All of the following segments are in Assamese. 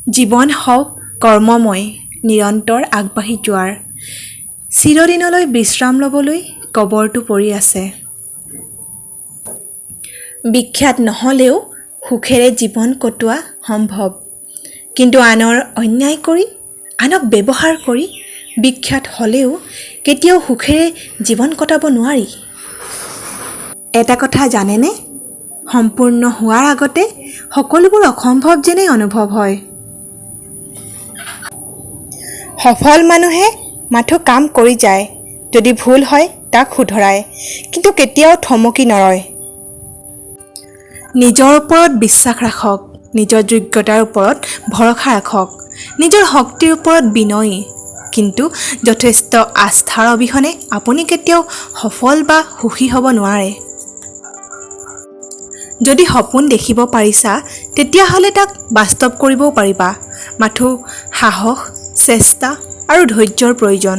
জীৱন হওক কৰ্মময় নিৰন্তৰ আগবাঢ়ি যোৱাৰ চিৰদিনলৈ বিশ্ৰাম ল'বলৈ কবৰটো পৰি আছে। বিখ্যাত নহ'লেও সুখেৰে জীৱন কটোৱা সম্ভৱ, কিন্তু আনৰ অন্যায় কৰি আনক ব্যৱহাৰ কৰি বিখ্যাত হ'লেও কেতিয়াও সুখেৰে জীৱন কটাব নোৱাৰি। এটা কথা জানেনে? সম্পূৰ্ণ হোৱাৰ আগতে সকলোবোৰ অসম্ভৱ যেনেই অনুভৱ হয়। সফল মানুহে মাথো কাম কৰি যায়, যদি ভুল হয় তাক শুধৰায়, কিন্তু কেতিয়াও থমকি নৰয়। নিজৰ ওপৰত বিশ্বাস ৰাখক, নিজৰ যোগ্যতাৰ ওপৰত ভৰসা ৰাখক, নিজৰ শক্তিৰ ওপৰত বিনয়ী, কিন্তু যথেষ্ট আস্থাৰ অবিহনে আপুনি কেতিয়াও সফল বা সুখী হ'ব নোৱাৰে। যদি সপোন দেখিব পাৰিছা তেতিয়াহ'লে তাক বাস্তৱ কৰিবও পাৰিবা, মাথো সাহস, চেষ্টা আৰু ধৈৰ্যৰ প্ৰয়োজন।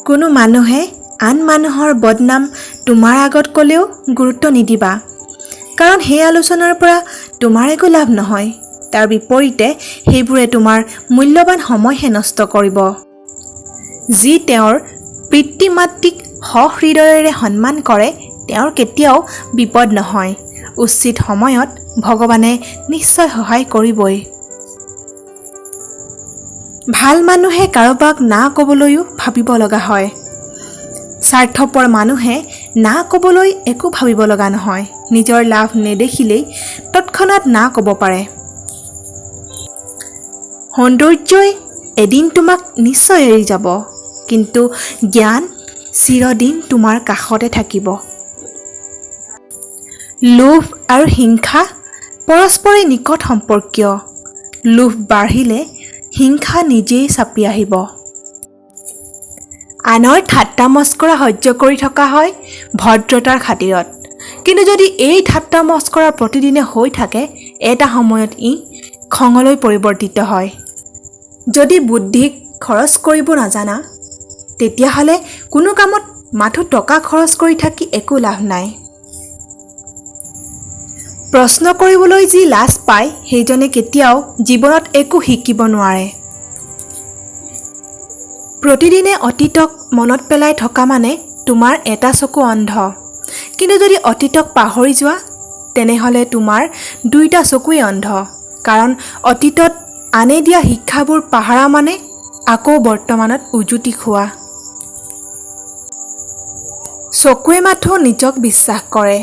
কোনো মানুহে আন মানুহৰ বদনাম তোমাৰ আগত ক'লেও গুৰুত্ব নিদিবা, কাৰণ সেই আলোচনাৰ পৰা তোমাৰ একো লাভ নহয়। তাৰ বিপৰীতে সেইবোৰে তোমাৰ মূল্যৱান সময়হে নষ্ট কৰিব। যি তেওঁৰ পিতৃ মাতৃক সহৃদয়েৰে সন্মান কৰে তেওঁৰ কেতিয়াও বিপদ নহয়। উচিত সময়ত ভগৱানে নিশ্চয় সহায় কৰিবই। ভাল মানুহে কাৰোবাক না ক'বলৈও ভাবিব লগা হয়। স্বাৰ্থপৰ মানুহে না ক'বলৈ একো ভাবিব লগা নহয়। নিজৰ লাভ নেদেখিলেই তৎক্ষণাত না ক'ব পাৰে। সৌন্দৰ্যই এদিন তোমাক নিশ্চয় এৰি যাব, কিন্তু জ্ঞান চিৰদিন তোমাৰ কাষতে থাকিব। লোভ আৰু হিংসা পৰস্পৰে নিকট সম্পৰ্কীয়। লোভ বাঢ়িলে হিংসা নিজেই চাপি আহিব। আনৰ ঠাট্টা মস্কৰা সহ্য কৰি থকা হয় ভদ্ৰতাৰ খাতিৰত, কিন্তু যদি এই ঠাট্টা মস্কৰা প্ৰতিদিনে হৈ থাকে এটা সময়ত ই খঙলৈ পৰিৱৰ্তিত হয়। যদি বুদ্ধি খৰচ কৰিব নাজানা তেতিয়াহ'লে কোনো কামত মাথো টকা খৰচ কৰি থাকি একো লাভ নাই। প্ৰশ্ন কৰিবলৈ যি লাজ পায় সেইজনে কেতিয়াও জীৱনত একো শিকিব নোৱাৰে। প্ৰতিদিনে অতীতক মনত পেলাই থকা মানে তোমাৰ এটা চকু অন্ধ, কিন্তু যদি অতীতক পাহৰি যোৱা তেনেহ'লে তোমাৰ দুইটা চকুৱেই অন্ধ, কাৰণ অতীতত আনে দিয়া শিক্ষাবোৰ পাহৰা মানে আকৌ বৰ্তমানত উজুতি খোৱা। চকুৱে মাথো নিজক বিশ্বাস কৰে,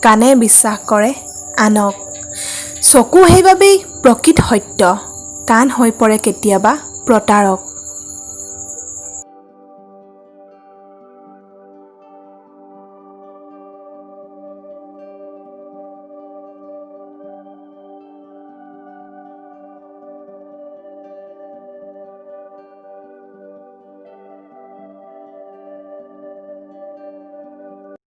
কাণে বিশ্বাস কৰে আনক। চকু সেইবাবেই প্ৰকৃত সত্য, কাণ হৈ পৰে কেতিয়াবা প্ৰতাৰক।